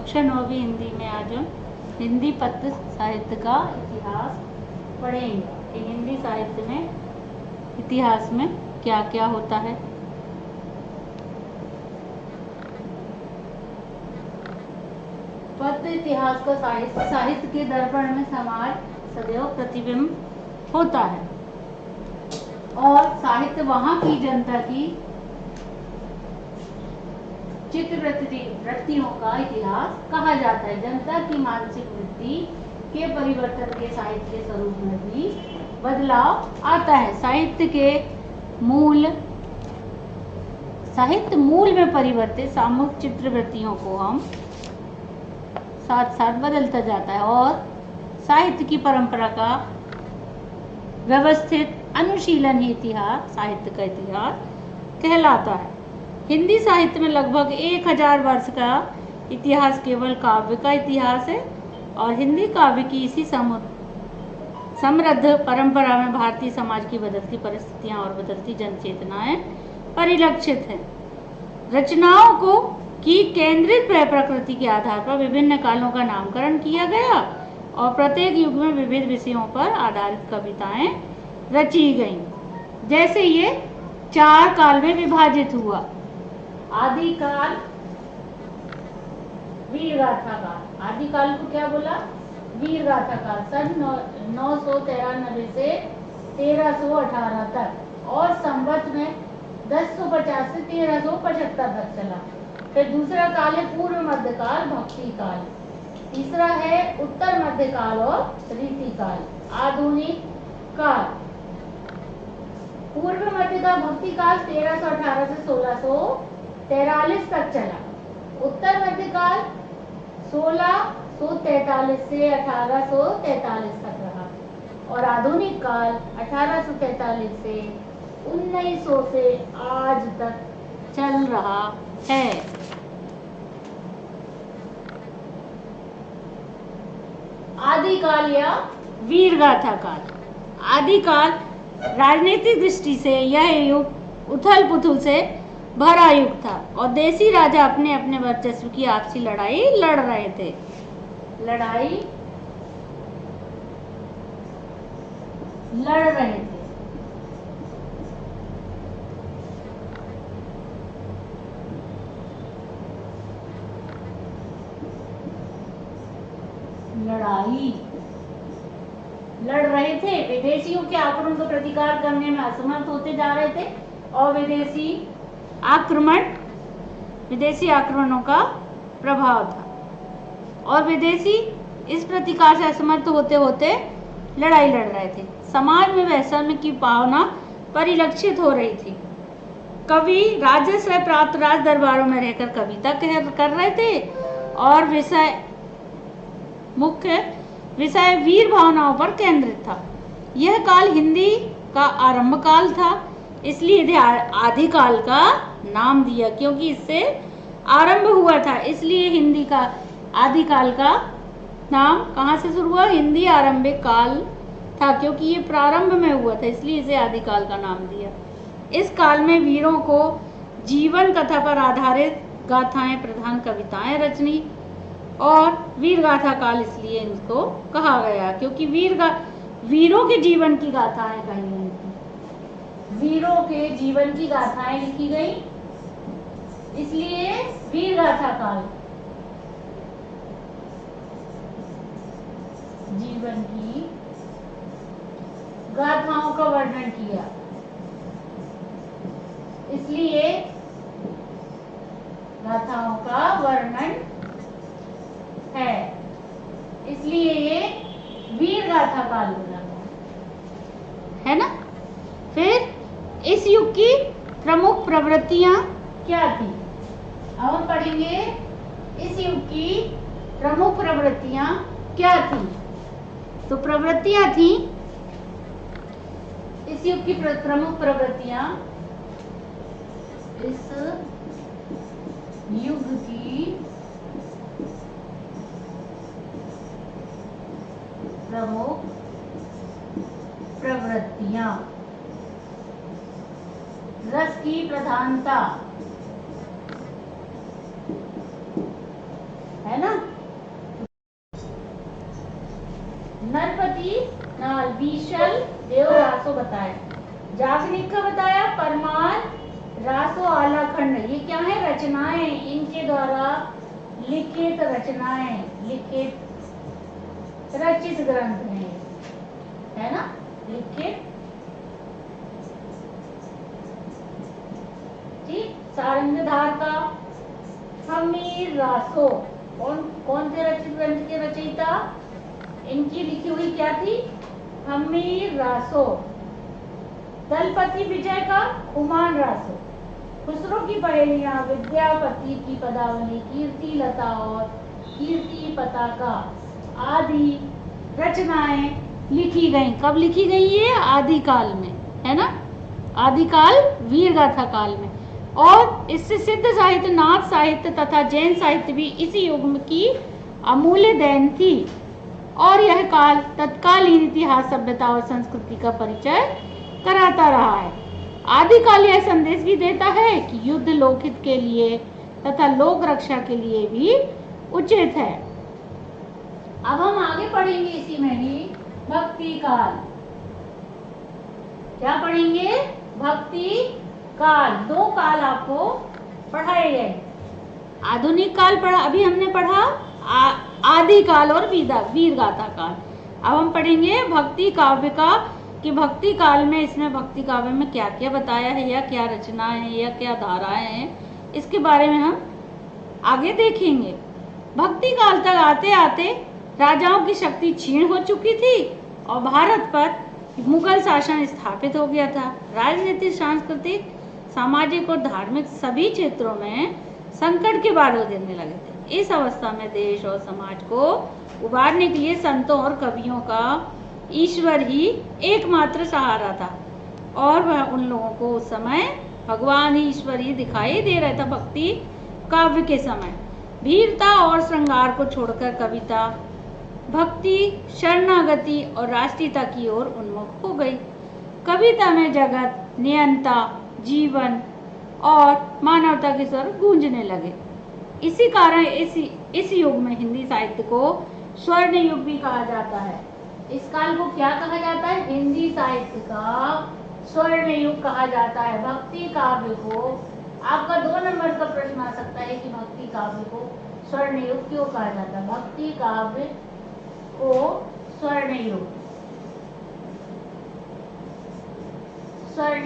कक्षा 9वीं हिंदी में आज हम हिंदी पद्य साहित्य का इतिहास पढ़ेंगे कि हिंदी साहित्य में इतिहास में क्या क्या होता है। पद्य इतिहास का साहित्य के दर्पण में समाज सदैव प्रतिबिंब होता है और साहित्य वहां की जनता की चित्त वृत्तियों का इतिहास कहा जाता है। जनता की मानसिक वृत्ति के परिवर्तन के साहित्य के स्वरूप में भी बदलाव आता है। साहित्य मूल में परिवर्तित सामूहिक चित्त वृत्तियों को हम साथ साथ बदलता जाता है और साहित्य की परंपरा का व्यवस्थित अनुशीलन ही इतिहास साहित्य का इतिहास कहलाता है। हिंदी साहित्य में लगभग 1000 वर्ष का इतिहास केवल काव्य का इतिहास है और हिंदी काव्य की इसी समृद्ध परंपरा में भारतीय समाज की बदलती परिस्थितियां और बदलती जनचेतनाएं परिलक्षित हैं। रचनाओं को की केंद्रित प्रकृति के आधार पर विभिन्न कालों का नामकरण किया गया और प्रत्येक युग में विविध विषयों पर आधारित कविताएं रची गईं। जैसे ये 4 काल में विभाजित हुआ: आदिकाल, वीरगाथा काल। आदिकाल को क्या बोला? वीरगाथा काल, सन 993 से 1318 तक और संवत में 1050 से 1375 तक चला। फिर दूसरा काल है पूर्व मध्यकाल, भक्ति काल। तीसरा है उत्तर मध्यकाल और रीतिकाल। आधुनिक काल, पूर्व मध्यकाल भक्ति काल 1318 से 1643 तक चला। उत्तर मध्यकाल 1643 से 1843 तक रहा और आधुनिक काल 1843 से 1900 से आज तक चल रहा है। आदिकाल या वीरगाथा काल। आदिकाल राजनीतिक दृष्टि से यह युग उथल पुथल से भरा युग था और देसी राजा अपने अपने वर्चस्व की आपसी लड़ाई लड़ रहे थे। लड़ रहे थे। विदेशियों के आक्रमण का प्रतिकार करने में असमर्थ होते जा रहे थे और विदेशी आक्रमणों का प्रभाव था और विदेशी इस प्रतिकार से असमर्थ होते होते लड़ाई लड़ रहे थे। समाज में वैषम्य की भावना परिलक्षित हो रही थी। कवि राजस्व प्राप्त राज दरबारों में रहकर कविता कर रहे थे और मुख्य विषय वीर भावनाओं पर केंद्रित था। यह काल हिंदी का आरंभ काल था, इसलिए इसे आदिकाल का नाम दिया क्योंकि इससे आरंभ हुआ था। इसलिए हिंदी का आदिकाल का नाम कहाँ से शुरू हुआ? हिंदी आरंभिक काल था क्योंकि ये प्रारंभ में हुआ था, इसलिए इसे आदिकाल का नाम दिया। इस काल में वीरों को जीवन कथा पर आधारित गाथाएं प्रधान कविताएं रचनी और वीरगाथा काल इसलिए इनको कहा गया क्योंकि वीरों के जीवन की गाथाएं कही गई थी। वीरों के जीवन की गाथाएं लिखी गई, इसलिए वीरगाथा काल। जीवन की गाथाओं का वर्णन किया, इसलिए गाथाओं का वर्णन है, इसलिए ये वीरगाथा काल बोला है ना। फिर इस युग की प्रमुख प्रवृत्तियां क्या थी? अब हम पढ़ेंगे इस युग की प्रमुख प्रवृत्तियां क्या थी। तो प्रवृत्तियां थी इस युग की प्रमुख प्रवृत्तियां, इस युग की प्रमुख प्रवृत्तियां: रस की प्रधानता, है ना, नल, बीशल, देव, रासो बताया। जागनिक का बताया, परमार, रासो, आला, खंड। ये क्या है? रचनाएं, इनके द्वारा लिखित रचनाएं, लिखित रचित ग्रंथ है ना, लिखित। ठीक। सारंगधार का हमीर, रासो, कौन थे रचित ग्रंथ के रचयिता? इनकी लिखी हुई क्या थी? हमीर, रासो। दलपति विजय का खुमान, रासो। खुसरो की पहेलियां, विद्यापति की पदावली, कीर्ति लता और कीर्ति पताका आदि रचनाएं लिखी गई। कब लिखी गई? ये आदिकाल में, है ना, आदिकाल वीरगाथा काल में। और इससे सिद्ध साहित्य, नाथ साहित्य तथा जैन साहित्य भी इसी युग की अमूल्य देन थी। और यह काल तत्कालीन इतिहास, सभ्यता और संस्कृति का परिचय कराता रहा है। आदिकाल यह संदेश भी देता है कि युद्ध लोकहित के लिए तथा लोक रक्षा के लिए भी उचित है। अब हम आगे पढ़ेंगे इसी में ही भक्ति काल। क्या पढ़ेंगे? भक्ति काल। दो काल आपको पढ़ाए गए। आधुनिक काल पढ़ा, अभी हमने पढ़ा आदिकाल और वीरगाथा काल। अब हम पढ़ेंगे भक्ति काव्य का, कि भक्ति काल में, इसमें भक्ति काव्य में क्या क्या बताया है, या क्या रचनाएं हैं, या क्या धाराएं हैं, इसके बारे में हम आगे देखेंगे। भक्ति काल तक आते आते राजाओं की शक्ति क्षीण हो चुकी थी और भारत पर मुगल शासन स्थापित हो गया था। राजनीतिक, सांस्कृतिक, सामाजिक और धार्मिक सभी क्षेत्रों में संकट के बादल गिरने लगे थे। इस अवस्था में देश और समाज को उबारने के लिए संतों और कवियों का ईश्वर ही एकमात्र सहारा था, और वह उन लोगों को उस समय भगवान ही ईश्वर ही दिखाई दे रहा था। भक्ति काव्य के समय वीरता और श्रृंगार को छोड़कर कविता भक्ति, शरणागति और राष्ट्रीयता की ओर उन्मुख हो गई। कविता में जगत, नियंता, जीवन और मानवता के स्वर गूंजने लगे। इसी कारण इस युग में हिंदी साहित्य को स्वर्ण युग भी कहा जाता है। इस काल को क्या कहा जाता है? हिंदी साहित्य का स्वर्ण युग कहा जाता है। भक्ति काव्य को, आपका 2 नंबर का प्रश्न आ सकता है कि भक्ति काव्य को स्वर्ण युग क्यों कहा जाता है? भक्ति काव्य को स्वर्ण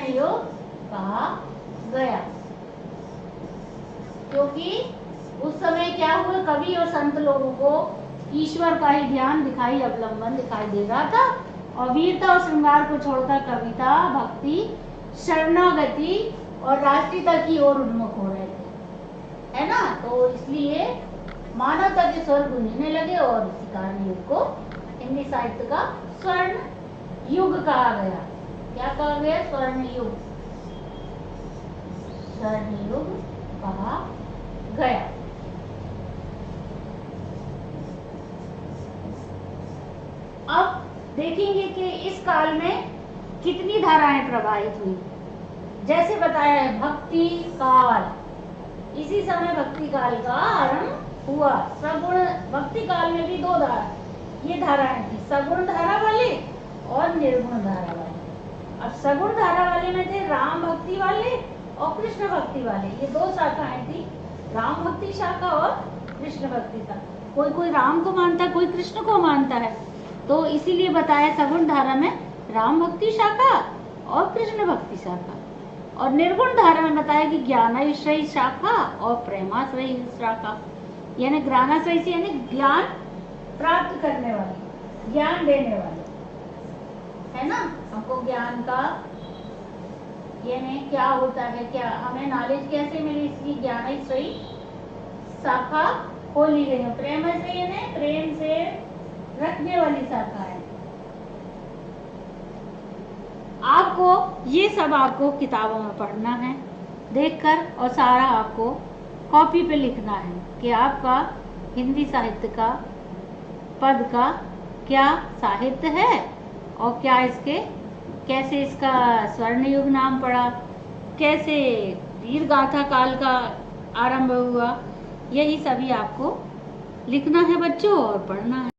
युग कहा गया, क्योंकि उस समय क्या हुआ, कवि और संत लोगों को ईश्वर का ही ध्यान दिखाई, अवलंबन दिखाई दे रहा था, और वीरता और श्रृंगार को छोड़कर कविता, भक्ति, शरणागति और राष्ट्रीयता की ओर उन्मुख हो रहे थे, है ना। तो इसलिए मानवता के स्वर गूंजने लगे, और इसी कारण युग को हिंदी साहित्य का स्वर्ण युग कहा गया। क्या कहा गया? स्वर्ण युग कहा गया। अब देखेंगे कि इस काल में कितनी धाराएं प्रवाहित हुई। जैसे बताया है भक्ति काल, इसी समय भक्ति काल का आरंभ हुआ। सगुण भक्ति काल में भी 2 धारा, ये धाराएं थी, सगुण धारा वाले और निर्गुण धारा वाले। अब सगुण धारा वाले में थे राम भक्ति वाले और कृष्ण भक्ति वाले, ये 2 शाखाएं थी, राम भक्ति शाखा और कृष्ण भक्ति शाखा। कोई कोई राम को मानता है, कोई कृष्ण को मानता है, तो इसीलिए बताया सगुण धारा में राम भक्ति शाखा और कृष्ण भक्ति शाखा। और निर्गुण धारा में बताया कि ज्ञानाश्रयी शाखा और प्रेमाश्रयी शाखा, यानी ज्ञानाश्रयी से यानी ज्ञान प्राप्त करने वाली, ज्ञान देने वाले, है ना। हमको ज्ञान का यानी क्या होता है, क्या हमें नॉलेज कैसे मिली, इसकी ज्ञानाश्रयी शाखा खोली गई है। प्रेमाश्रयी यानी प्रेम से रखने वाली शाखा है। आपको ये सब आपको किताबों में पढ़ना है, देखकर, और सारा आपको कॉपी पे लिखना है कि आपका हिंदी साहित्य का पद का क्या साहित्य है, और क्या इसके, कैसे इसका स्वर्ण युग नाम पड़ा, कैसे वीरगाथा काल का आरंभ हुआ, यही सभी आपको लिखना है बच्चों और पढ़ना है।